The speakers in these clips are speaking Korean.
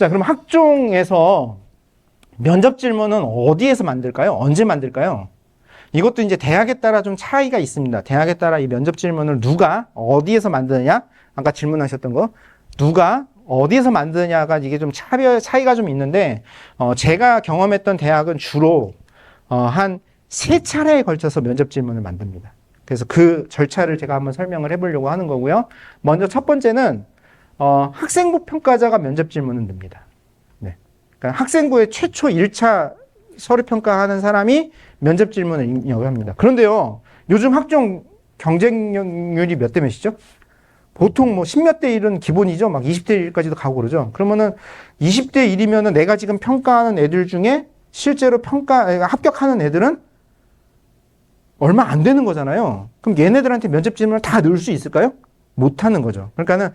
자, 그럼 학종에서 면접 질문은 어디에서 만들까요? 언제 만들까요? 이것도 이제 대학에 따라 좀 차이가 있습니다. 대학에 따라 이 면접 질문을 누가 어디에서 만드느냐? 아까 질문하셨던 거. 누가 어디에서 만드느냐가 이게 좀 차이가 좀 있는데, 제가 경험했던 대학은 주로, 한 3차례에 걸쳐서 면접 질문을 만듭니다. 그래서 그 절차를 제가 한번 설명을 해보려고 하는 거고요. 먼저 첫 번째는, 학생부 평가자가 면접 질문을 냅니다. 네. 그러니까 학생부의 최초 1차 서류 평가하는 사람이 면접 질문을 입력을 합니다. 그런데요, 요즘 학종 경쟁률이 몇 대 몇이죠? 보통 뭐 10몇 대 1은 기본이죠. 막 20대 1까지도 가고 그러죠. 그러면은 20대 1이면은 내가 지금 평가하는 애들 중에 실제로 합격하는 애들은 얼마 안 되는 거잖아요. 그럼 얘네들한테 면접 질문을 다 넣을 수 있을까요? 못 하는 거죠. 그러니까는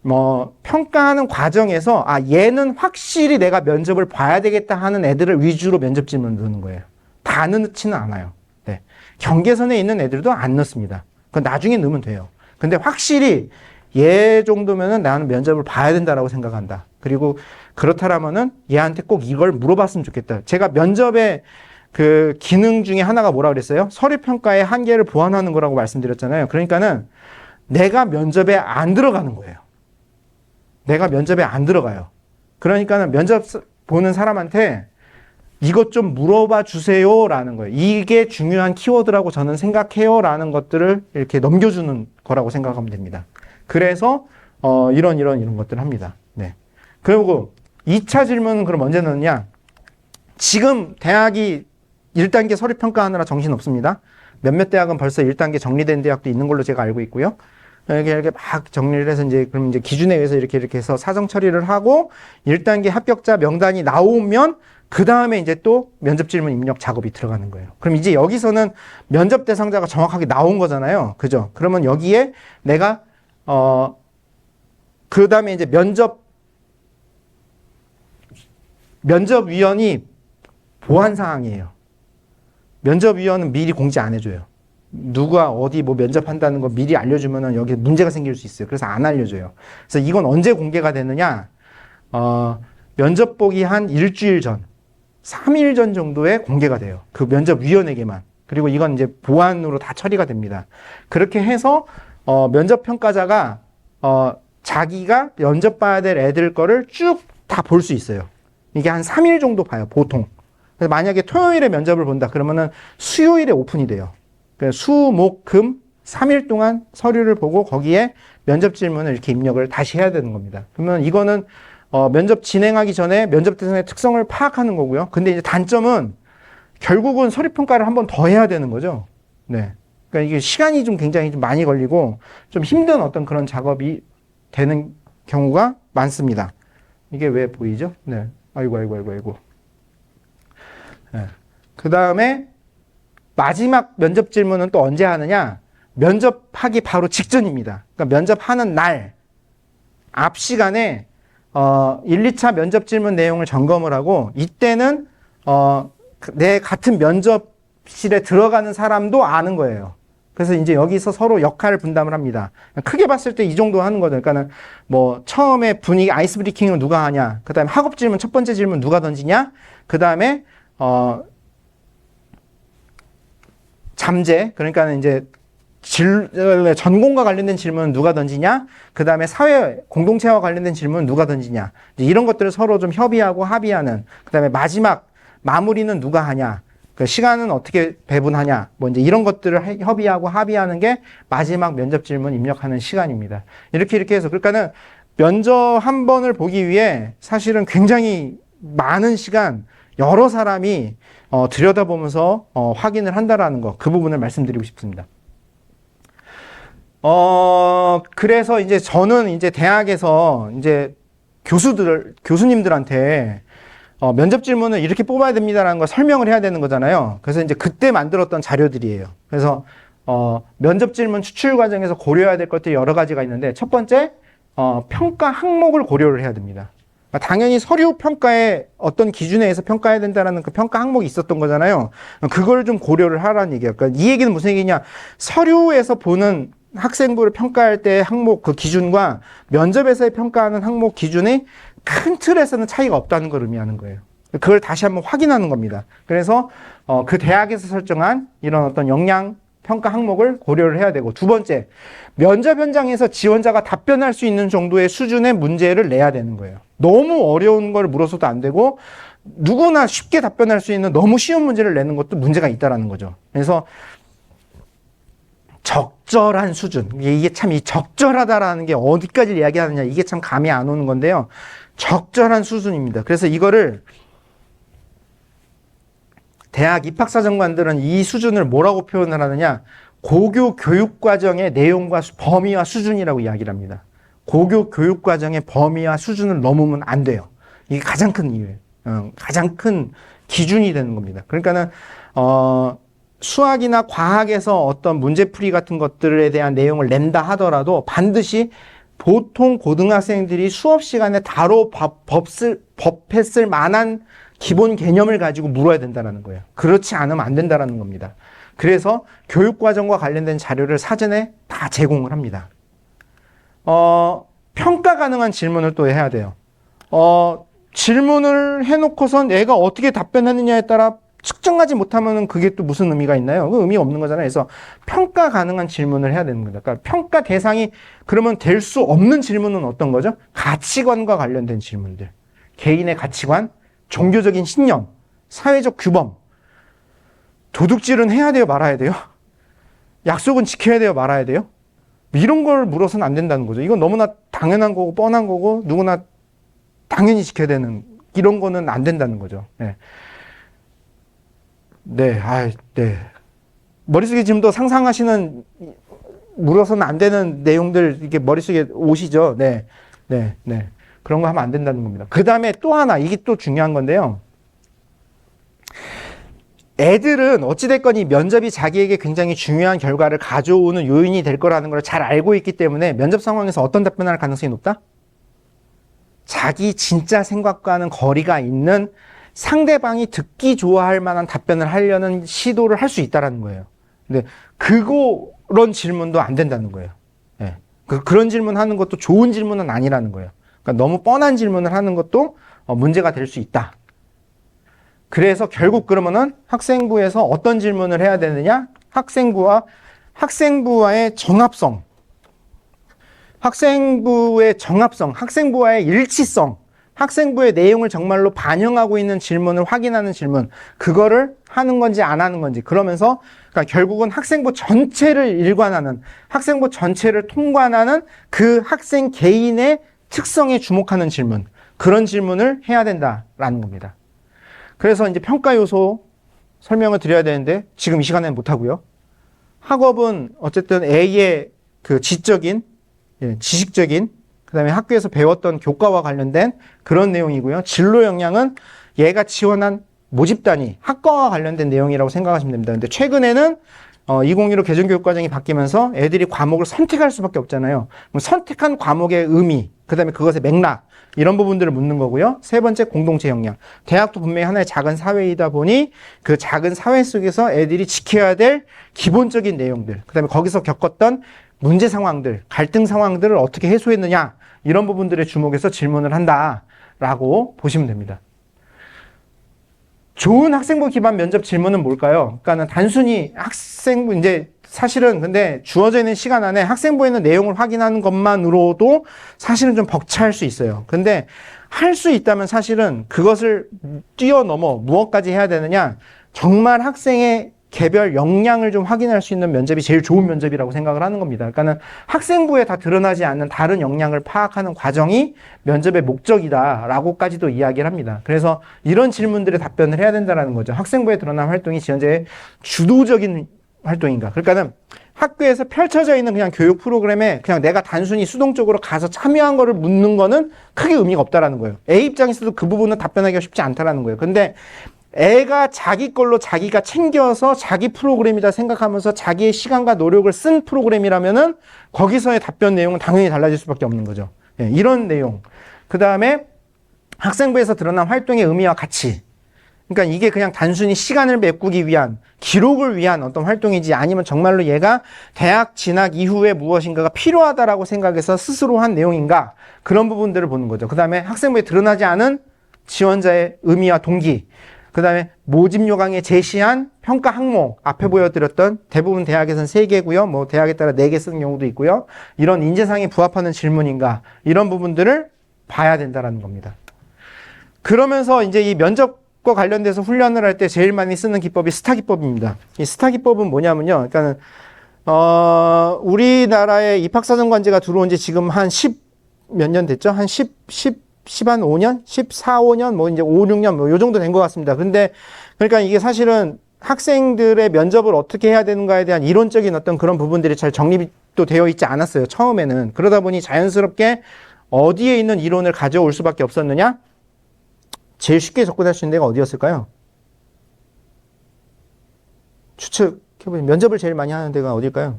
뭐 평가하는 과정에서 얘는 확실히 내가 면접을 봐야 되겠다 하는 애들을 위주로 면접 질문을 넣는 거예요. 다 넣지는 않아요. 네. 경계선에 있는 애들도 안 넣습니다. 그건 나중에 넣으면 돼요. 근데 확실히 얘 정도면은 나는 면접을 봐야 된다라고 생각한다. 그리고 그렇다라면은 얘한테 꼭 이걸 물어봤으면 좋겠다. 제가 면접의 그 기능 중에 하나가 뭐라 그랬어요? 서류 평가의 한계를 보완하는 거라고 말씀드렸잖아요. 그러니까는 내가 면접에 안 들어가는 거예요. 내가 면접에 안 들어가요. 그러니까는 면접 보는 사람한테 이것 좀 물어봐 주세요 라는 거예요. 이게 중요한 키워드라고 저는 생각해요 라는 것들을 이렇게 넘겨주는 거라고 생각하면 됩니다. 그래서 이런 것들을 합니다. 네. 그리고 2차 질문은 그럼 언제 넣느냐? 지금 대학이 1단계 서류 평가하느라 정신 없습니다. 몇몇 대학은 벌써 1단계 정리된 대학도 있는 걸로 제가 알고 있고요. 이렇게 막 정리를 해서 그럼 이제 기준에 의해서 이렇게 해서 사정 처리를 하고 1단계 합격자 명단이 나오면 그 다음에 이제 또 면접 질문 입력 작업이 들어가는 거예요. 그럼 이제 여기서는 면접 대상자가 정확하게 나온 거잖아요. 그죠? 그러면 여기에 내가, 그 다음에 이제 면접위원이 보안 사항이에요. 면접위원은 미리 공지 안 해줘요. 누가 어디 뭐 면접한다는 거 미리 알려주면은 여기 문제가 생길 수 있어요. 그래서 안 알려줘요. 그래서 이건 언제 공개가 되느냐? 면접 보기 한 일주일 전, 3일 전 정도에 공개가 돼요. 그 면접위원에게만. 그리고 이건 이제 보안으로 다 처리가 됩니다. 그렇게 해서, 면접 평가자가, 자기가 면접 봐야 될 애들 거를 쭉 다 볼 수 있어요. 이게 한 3일 정도 봐요, 보통. 그래서 만약에 토요일에 면접을 본다, 그러면은 수요일에 오픈이 돼요. 수, 목, 금 3일 동안 서류를 보고 거기에 면접 질문을 이렇게 입력을 다시 해야 되는 겁니다. 그러면 이거는 면접 진행하기 전에 면접 대상의 특성을 파악하는 거고요. 근데 이제 단점은 결국은 서류 평가를 한 번 더 해야 되는 거죠. 네. 그러니까 이게 시간이 좀 굉장히 좀 많이 걸리고 좀 힘든 어떤 그런 작업이 되는 경우가 많습니다. 이게 왜 보이죠? 네. 아이고. 네. 그 다음에 마지막 면접 질문은 또 언제 하느냐? 면접하기 바로 직전입니다. 그러니까 면접하는 날, 앞 시간에, 1, 2차 면접 질문 내용을 점검을 하고, 이때는, 내 같은 면접실에 들어가는 사람도 아는 거예요. 그래서 이제 여기서 서로 역할 분담을 합니다. 크게 봤을 때 이 정도 하는 거죠. 그러니까는 뭐, 처음에 분위기, 아이스 브레이킹을 누가 하냐? 그 다음에 학업 질문, 첫 번째 질문 누가 던지냐? 그 다음에, 잠재, 그러니까 이제 전공과 관련된 질문은 누가 던지냐? 그 다음에 사회 공동체와 관련된 질문은 누가 던지냐? 이런 것들을 서로 좀 협의하고 합의하는. 그 다음에 마지막 마무리는 누가 하냐? 그 시간은 어떻게 배분하냐? 뭐 이제 이런 것들을 협의하고 합의하는 게 마지막 면접 질문 입력하는 시간입니다. 이렇게 해서 그러니까는 면접 한 번을 보기 위해 사실은 굉장히 많은 시간, 여러 사람이 들여다보면서 확인을 한다라는 거, 그 부분을 말씀드리고 싶습니다. 그래서 이제 저는 이제 대학에서 이제 교수님들한테 면접 질문을 이렇게 뽑아야 됩니다라는 걸 설명을 해야 되는 거잖아요. 그래서 이제 그때 만들었던 자료들이에요. 그래서 면접 질문 추출 과정에서 고려해야 될 것들이 여러 가지가 있는데, 첫 번째, 평가 항목을 고려를 해야 됩니다. 당연히 서류 평가에 어떤 기준에 의해서 평가해야 된다는 그 평가 항목이 있었던 거잖아요. 그걸 좀 고려를 하라는 얘기예요. 그러니까 이 얘기는 무슨 얘기냐? 서류에서 보는 학생부를 평가할 때 항목 그 기준과 면접에서의 평가하는 항목 기준이 큰 틀에서는 차이가 없다는 걸 의미하는 거예요. 그걸 다시 한번 확인하는 겁니다. 그래서 그 대학에서 설정한 이런 어떤 역량 평가 항목을 고려를 해야 되고, 두 번째, 면접 현장에서 지원자가 답변할 수 있는 정도의 수준의 문제를 내야 되는 거예요. 너무 어려운 걸 물어서도 안 되고 누구나 쉽게 답변할 수 있는 너무 쉬운 문제를 내는 것도 문제가 있다라는 거죠. 그래서 적절한 수준, 이게 참 이 적절하다라는 게 어디까지 이야기하느냐, 이게 참 감이 안 오는 건데요. 적절한 수준입니다. 그래서 이거를 대학 입학사정관들은 이 수준을 뭐라고 표현을 하느냐, 고교 교육과정의 내용과 범위와 수준이라고 이야기를 합니다. 고교 교육과정의 범위와 수준을 넘으면 안 돼요. 이게 가장 큰 이유예요. 가장 큰 기준이 되는 겁니다. 그러니까는 수학이나 과학에서 어떤 문제풀이 같은 것들에 대한 내용을 낸다 하더라도 반드시 보통 고등학생들이 수업 시간에 법했을 만한 기본 개념을 가지고 물어야 된다는 거예요. 그렇지 않으면 안 된다는 겁니다. 그래서 교육과정과 관련된 자료를 사전에 다 제공을 합니다. 평가 가능한 질문을 또 해야 돼요. 질문을 해놓고선 내가 어떻게 답변하느냐에 따라 측정하지 못하면 그게 또 무슨 의미가 있나요? 그 의미 없는 거잖아요. 그래서 평가 가능한 질문을 해야 되는 겁니다. 그러니까 평가 대상이 그러면 될 수 없는 질문은 어떤 거죠? 가치관과 관련된 질문들. 개인의 가치관, 종교적인 신념, 사회적 규범, 도둑질은 해야 돼요, 말아야 돼요? 약속은 지켜야 돼요, 말아야 돼요? 이런 걸 물어서는 안 된다는 거죠. 이건 너무나 당연한 거고 뻔한 거고 누구나 당연히 지켜야 되는, 이런 거는 안 된다는 거죠. 네. 네. 머릿속에 지금 도 상상하시는, 물어서는 안 되는 내용들, 이게 머릿속에 오시죠? 네. 그런 거 하면 안 된다는 겁니다. 그 다음에 또 하나, 이게 또 중요한 건데요. 애들은 어찌됐건 이 면접이 자기에게 굉장히 중요한 결과를 가져오는 요인이 될 거라는 걸 잘 알고 있기 때문에 면접 상황에서 어떤 답변을 할 가능성이 높다? 자기 진짜 생각과는 거리가 있는 상대방이 듣기 좋아할 만한 답변을 하려는 시도를 할 수 있다는 거예요. 근데 그런 질문도 안 된다는 거예요. 네. 그런 질문 하는 것도 좋은 질문은 아니라는 거예요. 그러니까 너무 뻔한 질문을 하는 것도 문제가 될 수 있다. 그래서 결국 그러면은 학생부에서 어떤 질문을 해야 되느냐? 학생부와의 정합성, 학생부와의 일치성, 학생부의 내용을 정말로 반영하고 있는 질문을 확인하는 질문, 그거를 하는 건지 안 하는 건지, 그러면서 그러니까 결국은 학생부 전체를 일관하는, 학생부 전체를 통관하는 그 학생 개인의 특성에 주목하는 질문, 그런 질문을 해야 된다라는 겁니다. 그래서 이제 평가 요소 설명을 드려야 되는데 지금 이 시간에는 못 하고요. 학업은 어쨌든 A의 그 지적인, 지식적인, 그 다음에 학교에서 배웠던 교과와 관련된 그런 내용이고요. 진로 역량은 얘가 지원한 모집단위, 학과와 관련된 내용이라고 생각하시면 됩니다. 근데 최근에는 2015 개정교육과정이 바뀌면서 애들이 과목을 선택할 수밖에 없잖아요. 그럼 선택한 과목의 의미, 그 다음에 그것의 맥락, 이런 부분들을 묻는 거고요. 세 번째, 공동체 역량. 대학도 분명히 하나의 작은 사회이다 보니 그 작은 사회 속에서 애들이 지켜야 될 기본적인 내용들, 그 다음에 거기서 겪었던 문제 상황들, 갈등 상황들을 어떻게 해소했느냐, 이런 부분들에 주목해서 질문을 한다라고 보시면 됩니다. 좋은 학생부 기반 면접 질문은 뭘까요? 그러니까는 단순히 학생부, 이제 사실은 근데 주어져 있는 시간 안에 학생부에 있는 내용을 확인하는 것만으로도 사실은 좀 벅찰 수 있어요. 근데 할 수 있다면 사실은 그것을 뛰어넘어 무엇까지 해야 되느냐? 정말 학생의 개별 역량을 좀 확인할 수 있는 면접이 제일 좋은 면접이라고 생각을 하는 겁니다. 그러니까는 학생부에 다 드러나지 않는 다른 역량을 파악하는 과정이 면접의 목적이다라고까지도 이야기를 합니다. 그래서 이런 질문들에 답변을 해야 된다는 거죠. 학생부에 드러난 활동이 현재 주도적인 활동인가? 그러니까는 학교에서 펼쳐져 있는 그냥 교육 프로그램에 그냥 내가 단순히 수동적으로 가서 참여한 거를 묻는 거는 크게 의미가 없다라는 거예요. A 입장에서도 그 부분은 답변하기가 쉽지 않다라는 거예요. 근데 애가 자기 걸로 자기가 챙겨서 자기 프로그램이다 생각하면서 자기의 시간과 노력을 쓴 프로그램이라면은 거기서의 답변 내용은 당연히 달라질 수밖에 없는 거죠. 예, 이런 내용. 그 다음에 학생부에서 드러난 활동의 의미와 가치. 그러니까 이게 그냥 단순히 시간을 메꾸기 위한, 기록을 위한 어떤 활동이지 아니면 정말로 얘가 대학 진학 이후에 무엇인가가 필요하다라고 생각해서 스스로 한 내용인가, 그런 부분들을 보는 거죠. 그 다음에 학생부에 드러나지 않은 지원자의 의미와 동기, 그 다음에 모집 요강에 제시한 평가 항목, 앞에 보여드렸던 대부분 대학에서는 3개고요. 뭐 대학에 따라 4개 쓰는 경우도 있고요. 이런 인재상에 부합하는 질문인가, 이런 부분들을 봐야 된다는 겁니다. 그러면서 이제 이 면접과 관련돼서 훈련을 할 때 제일 많이 쓰는 기법이 스타 기법입니다. 이 스타 기법은 뭐냐면요. 그러니까 우리나라의 입학사정관제가 들어온 지 지금 한 몇 년 됐죠? 한 10한 5년? 14, 5년? 뭐 이제 5, 6년 뭐 요 정도 된 것 같습니다. 근데 그러니까 이게 사실은 학생들의 면접을 어떻게 해야 되는가에 대한 이론적인 어떤 그런 부분들이 잘 정립도 되어 있지 않았어요. 처음에는. 그러다 보니 자연스럽게 어디에 있는 이론을 가져올 수밖에 없었느냐? 제일 쉽게 접근할 수 있는 데가 어디였을까요? 추측해보면 면접을 제일 많이 하는 데가 어딜까요?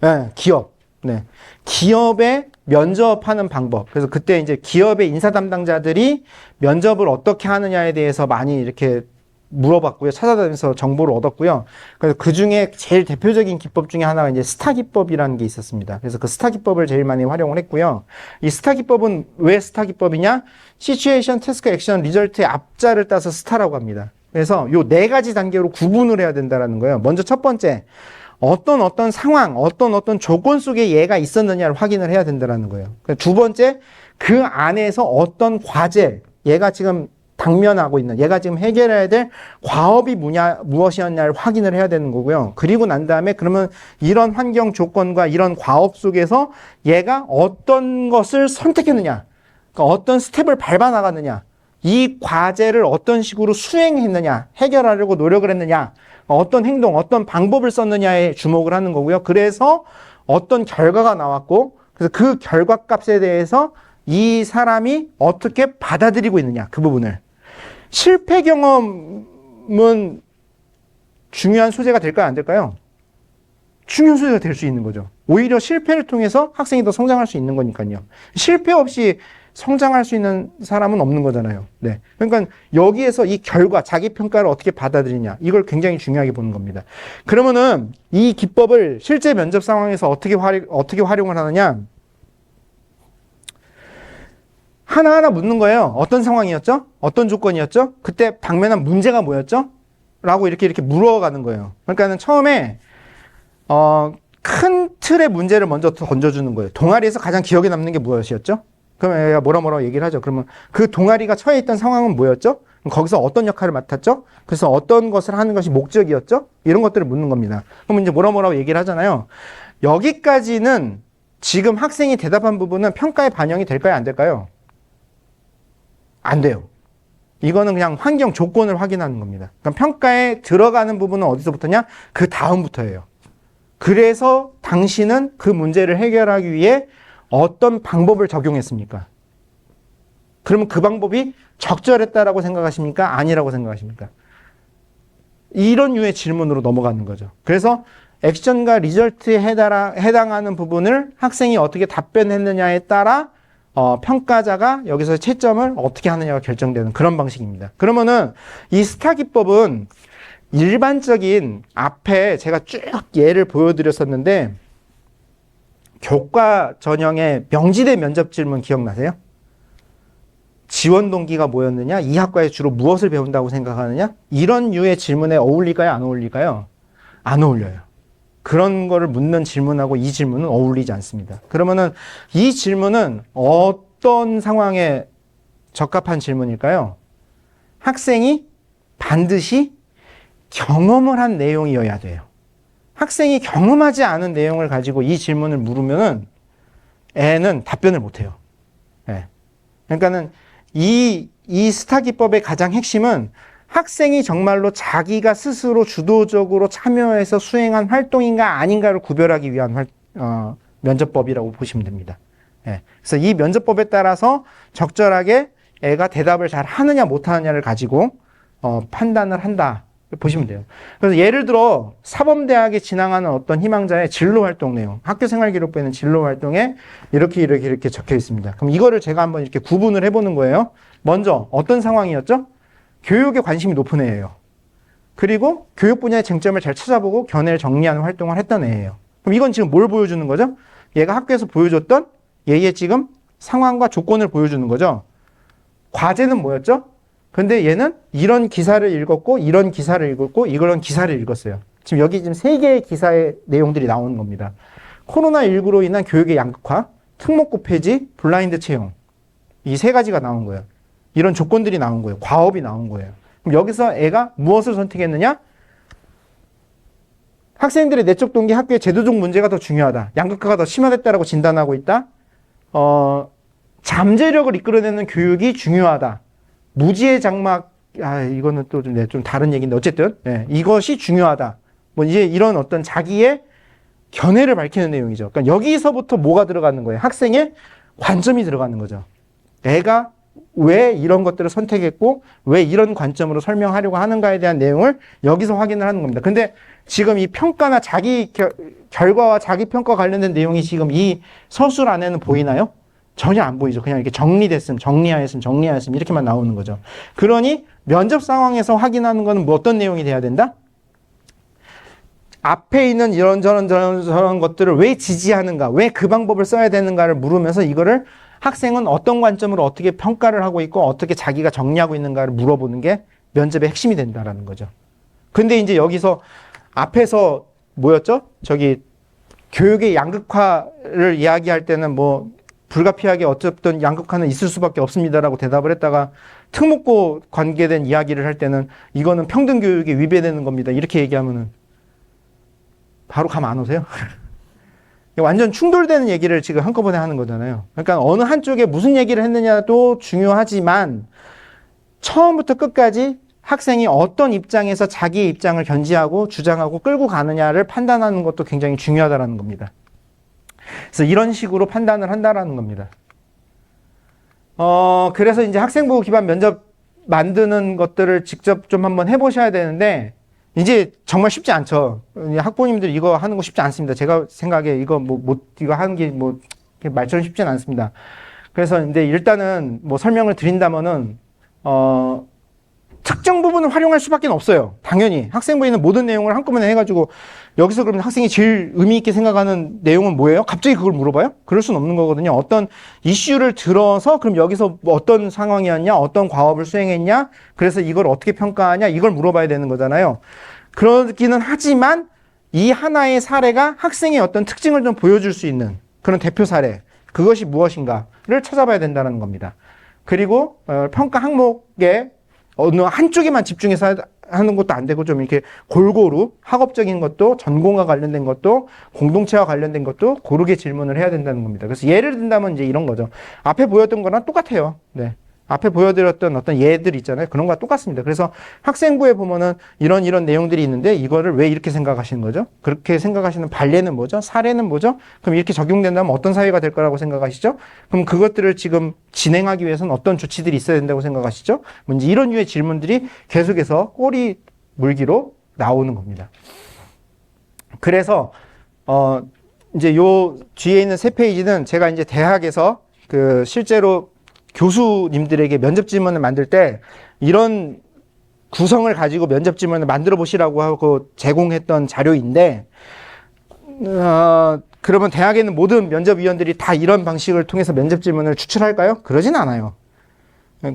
네, 기업. 네. 기업에 면접하는 방법. 그래서 그때 이제 기업의 인사 담당자들이 면접을 어떻게 하느냐에 대해서 많이 이렇게 물어봤고요. 찾아다니면서 정보를 얻었고요. 그래서 그 중에 제일 대표적인 기법 중에 하나가 이제 스타 기법이라는 게 있었습니다. 그래서 그 스타 기법을 제일 많이 활용을 했고요. 이 스타 기법은 왜 스타 기법이냐? 시츄에이션, 태스크, 액션, 리절트의 앞자를 따서 스타라고 합니다. 그래서 요 4가지 단계로 구분을 해야 된다는 거예요. 먼저 첫 번째, 어떤 상황, 어떤 조건 속에 얘가 있었느냐를 확인을 해야 된다는 거예요. 두 번째, 그 안에서 어떤 과제, 얘가 지금 당면하고 있는, 얘가 지금 해결해야 될 과업이 무엇이었냐를 확인을 해야 되는 거고요. 그리고 난 다음에 그러면 이런 환경 조건과 이런 과업 속에서 얘가 어떤 것을 선택했느냐, 그러니까 어떤 스텝을 밟아 나갔느냐, 이 과제를 어떤 식으로 수행했느냐, 해결하려고 노력을 했느냐, 어떤 행동, 어떤 방법을 썼느냐에 주목을 하는 거고요. 그래서 어떤 결과가 나왔고, 그래서 그 결과값에 대해서 이 사람이 어떻게 받아들이고 있느냐, 그 부분을. 실패 경험은 중요한 소재가 될까요, 안 될까요? 중요한 소재가 될 수 있는 거죠. 오히려 실패를 통해서 학생이 더 성장할 수 있는 거니까요. 실패 없이 성장할 수 있는 사람은 없는 거잖아요. 네. 그러니까 여기에서 이 결과, 자기 평가를 어떻게 받아들이냐, 이걸 굉장히 중요하게 보는 겁니다. 그러면은 이 기법을 실제 면접 상황에서 어떻게 활용을 하느냐? 하나하나 묻는 거예요. 어떤 상황이었죠? 어떤 조건이었죠? 그때 당면한 문제가 뭐였죠? 라고 이렇게 물어가는 거예요. 그러니까는 처음에 큰 틀의 문제를 먼저 던져주는 거예요. 동아리에서 가장 기억에 남는 게 무엇이었죠? 그러면 얘가 뭐라 얘기를 하죠. 그러면 그 동아리가 처해 있던 상황은 뭐였죠? 거기서 어떤 역할을 맡았죠? 그래서 어떤 것을 하는 것이 목적이었죠? 이런 것들을 묻는 겁니다. 그러면 이제 뭐라 얘기를 하잖아요. 여기까지는 지금 학생이 대답한 부분은 평가에 반영이 될까요? 안 될까요? 안 돼요. 이거는 그냥 환경 조건을 확인하는 겁니다. 그럼 평가에 들어가는 부분은 어디서부터냐? 그 다음부터예요. 그래서 당신은 그 문제를 해결하기 위해 어떤 방법을 적용했습니까? 그러면 그 방법이 적절했다라고 생각하십니까? 아니라고 생각하십니까? 이런 유의 질문으로 넘어가는 거죠. 그래서 액션과 리절트에 해당하는 부분을 학생이 어떻게 답변했느냐에 따라 평가자가 여기서 채점을 어떻게 하느냐가 결정되는 그런 방식입니다. 그러면은 이 스타 기법은 일반적인 앞에 제가 쭉 예를 보여드렸었는데 교과 전형의 명지대 면접 질문 기억나세요? 지원 동기가 뭐였느냐? 이 학과에 주로 무엇을 배운다고 생각하느냐? 이런 류의 질문에 어울릴까요? 안 어울릴까요? 안 어울려요. 그런 거를 묻는 질문하고 이 질문은 어울리지 않습니다. 그러면은 이 질문은 어떤 상황에 적합한 질문일까요? 학생이 반드시 경험을 한 내용이어야 돼요. 학생이 경험하지 않은 내용을 가지고 이 질문을 물으면은 애는 답변을 못 해요. 네. 그러니까는 이 스타 기법의 가장 핵심은 학생이 정말로 자기가 스스로 주도적으로 참여해서 수행한 활동인가 아닌가를 구별하기 위한 면접법이라고 보시면 됩니다. 예. 그래서 이 면접법에 따라서 적절하게 애가 대답을 잘 하느냐 못하느냐를 가지고 판단을 한다. 보시면 돼요. 그래서 예를 들어 사범대학에 진학하는 어떤 희망자의 진로활동 내용, 학교생활기록부에는 진로활동에 이렇게 적혀 있습니다. 그럼 이거를 제가 한번 이렇게 구분을 해보는 거예요. 먼저 어떤 상황이었죠? 교육에 관심이 높은 애예요. 그리고 교육 분야의 쟁점을 잘 찾아보고 견해를 정리하는 활동을 했던 애예요. 그럼 이건 지금 뭘 보여주는 거죠? 얘가 학교에서 보여줬던 얘의 지금 상황과 조건을 보여주는 거죠. 과제는 뭐였죠? 근데 얘는 이런 기사를 읽었고, 이런 기사를 읽었고, 이런 기사를 읽었어요. 지금 여기 지금 3개의 기사의 내용들이 나오는 겁니다. 코로나19로 인한 교육의 양극화, 특목고 폐지, 블라인드 채용. 이 3가지가 나온 거예요. 이런 조건들이 나온 거예요. 과업이 나온 거예요. 그럼 여기서 애가 무엇을 선택했느냐? 학생들의 내적 동기, 학교의 제도적 문제가 더 중요하다. 양극화가 더 심화됐다라고 진단하고 있다. 잠재력을 이끌어내는 교육이 중요하다. 무지의 장막, 이거는 또 좀 다른 얘기인데, 어쨌든, 이것이 중요하다. 뭐, 이제 이런 어떤 자기의 견해를 밝히는 내용이죠. 그러니까 여기서부터 뭐가 들어가는 거예요? 학생의 관점이 들어가는 거죠. 내가 왜 이런 것들을 선택했고, 왜 이런 관점으로 설명하려고 하는가에 대한 내용을 여기서 확인을 하는 겁니다. 근데 지금 이 평가나 자기 결과와 자기 평가 관련된 내용이 지금 이 서술 안에는 보이나요? 전혀 안 보이죠. 그냥 이렇게 정리됐음, 정리하였음 이렇게만 나오는 거죠. 그러니 면접 상황에서 확인하는 거는 뭐 어떤 내용이 돼야 된다? 앞에 있는 저런 것들을 왜 지지하는가, 왜 그 방법을 써야 되는가를 물으면서 이거를 학생은 어떤 관점으로 어떻게 평가를 하고 있고 어떻게 자기가 정리하고 있는가를 물어보는 게 면접의 핵심이 된다라는 거죠. 근데 이제 여기서 앞에서 뭐였죠? 저기 교육의 양극화를 이야기할 때는 뭐 불가피하게 어쨌든 양극화는 있을 수밖에 없습니다라고 대답을 했다가 특목고 관계된 이야기를 할 때는 이거는 평등교육에 위배되는 겁니다. 이렇게 얘기하면은 바로 감 안 오세요? 완전 충돌되는 얘기를 지금 한꺼번에 하는 거잖아요. 그러니까 어느 한쪽에 무슨 얘기를 했느냐도 중요하지만 처음부터 끝까지 학생이 어떤 입장에서 자기의 입장을 견지하고 주장하고 끌고 가느냐를 판단하는 것도 굉장히 중요하다는 겁니다. 그래서 이런 식으로 판단을 한다라는 겁니다. 그래서 이제 학생부 기반 면접 만드는 것들을 직접 좀 한번 해보셔야 되는데, 이제 정말 쉽지 않죠. 학부모님들 이거 하는 거 쉽지 않습니다. 제가 생각에 이거 이거 하는 게 말처럼 쉽지는 않습니다. 그래서 이제 일단은 뭐 설명을 드린다면은, 특정 부분을 활용할 수밖에 없어요. 당연히. 학생부에 있는 모든 내용을 한꺼번에 해가지고, 여기서 그러면 학생이 제일 의미 있게 생각하는 내용은 뭐예요? 갑자기 그걸 물어봐요? 그럴 수는 없는 거거든요. 어떤 이슈를 들어서, 그럼 여기서 뭐 어떤 상황이었냐? 어떤 과업을 수행했냐? 그래서 이걸 어떻게 평가하냐? 이걸 물어봐야 되는 거잖아요. 그렇기는 하지만, 이 하나의 사례가 학생의 어떤 특징을 좀 보여줄 수 있는 그런 대표 사례. 그것이 무엇인가를 찾아봐야 된다는 겁니다. 그리고, 평가 항목에 어느 한쪽에만 집중해서 하는 것도 안 되고 좀 이렇게 골고루 학업적인 것도 전공과 관련된 것도 공동체와 관련된 것도 고르게 질문을 해야 된다는 겁니다. 그래서 예를 든다면 이제 이런 거죠. 앞에 보였던 거랑 똑같아요. 네. 앞에 보여드렸던 어떤 예들 있잖아요. 그런 거와 똑같습니다. 그래서 학생부에 보면은 이런 내용들이 있는데 이거를 왜 이렇게 생각하시는 거죠? 그렇게 생각하시는 반례는 뭐죠? 사례는 뭐죠? 그럼 이렇게 적용된다면 어떤 사회가 될 거라고 생각하시죠? 그럼 그것들을 지금 진행하기 위해서는 어떤 조치들이 있어야 된다고 생각하시죠? 뭔지 이런 류의 질문들이 계속해서 꼬리 물기로 나오는 겁니다. 그래서 이제 요 뒤에 있는 3페이지는 제가 이제 대학에서 실제로 교수님들에게 면접 질문을 만들 때 이런 구성을 가지고 면접 질문을 만들어 보시라고 하고 제공했던 자료인데, 그러면 대학에 있는 모든 면접위원들이 다 이런 방식을 통해서 면접 질문을 추출할까요? 그러진 않아요.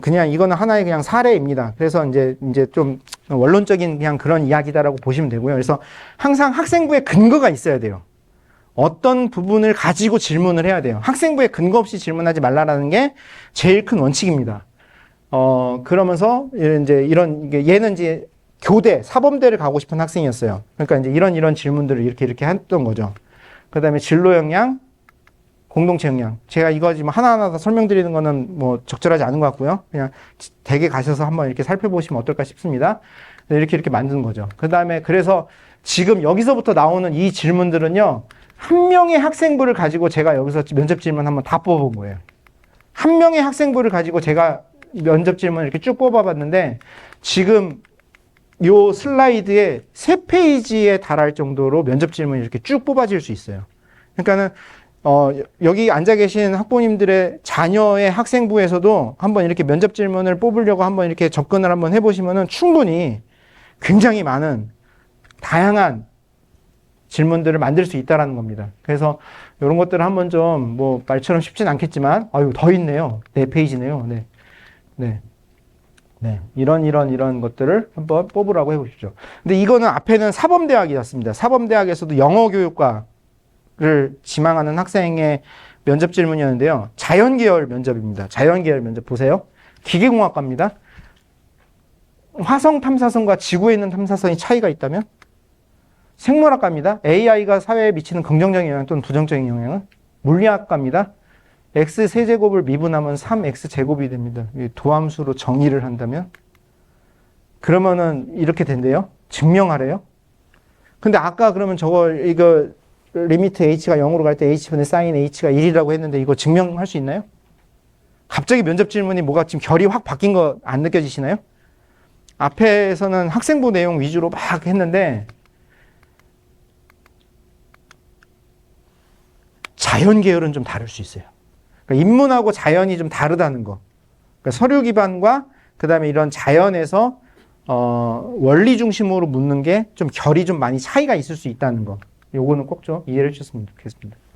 그냥 이거는 하나의 그냥 사례입니다. 그래서 이제 좀 원론적인 그냥 그런 이야기다라고 보시면 되고요. 그래서 항상 학생부에 근거가 있어야 돼요. 어떤 부분을 가지고 질문을 해야 돼요. 학생부에 근거 없이 질문하지 말라라는 게 제일 큰 원칙입니다. 그러면서 얘는 이제 교대, 사범대를 가고 싶은 학생이었어요. 그러니까 이제 이런 질문들을 이렇게 했던 거죠. 그 다음에 진로 역량, 공동체 역량. 제가 이거 지금 하나하나 다 설명드리는 거는 뭐 적절하지 않은 것 같고요. 그냥 댁에 가셔서 한번 이렇게 살펴보시면 어떨까 싶습니다. 이렇게 만드는 거죠. 그 다음에 그래서 지금 여기서부터 나오는 이 질문들은요, 한 명의 학생부를 가지고 제가 여기서 면접 질문 한번 다 뽑아본 거예요. 한 명의 학생부를 가지고 제가 면접 질문을 이렇게 쭉 뽑아봤는데, 지금 요 슬라이드에 3페이지에 달할 정도로 면접 질문이 이렇게 쭉 뽑아질 수 있어요. 그러니까는 여기 앉아 계신 학부모님들의 자녀의 학생부에서도 한번 이렇게 면접 질문을 뽑으려고 한번 이렇게 접근을 한번 해보시면은 충분히 굉장히 많은 다양한 질문들을 만들 수 있다라는 겁니다. 그래서 이런 것들을 한번 좀 뭐 말처럼 쉽진 않겠지만, 아유, 더 있네요. 4페이지네요. 네. 네. 네. 이런 것들을 한번 뽑으라고 해보십시오. 근데 이거는 앞에는 사범대학이었습니다. 사범대학에서도 영어 교육과를 지망하는 학생의 면접 질문이었는데요. 자연계열 면접입니다. 자연계열 면접 보세요. 기계공학과입니다. 화성 탐사선과 지구에 있는 탐사선이 차이가 있다면? 생물학과입니다. AI가 사회에 미치는 긍정적인 영향 또는 부정적인 영향은? 물리학과입니다. x 세제곱을 미분하면 3x제곱이 됩니다. 도함수로 정의를 한다면? 그러면은 이렇게 된대요. 증명하래요. 근데 아까 그러면 이거 리미트 h가 0으로 갈 때 h분의 sin h가 1이라고 했는데 이거 증명할 수 있나요? 갑자기 면접 질문이 뭐가 지금 결이 확 바뀐 거 안 느껴지시나요? 앞에서는 학생부 내용 위주로 막 했는데 자연 계열은 좀 다를 수 있어요. 그러니까 인문하고 자연이 좀 다르다는 거. 그러니까 서류 기반과 그다음에 이런 자연에서 원리 중심으로 묻는 게 좀 결이 좀 많이 차이가 있을 수 있다는 거. 요거는 꼭 좀 이해를 해주셨으면 좋겠습니다.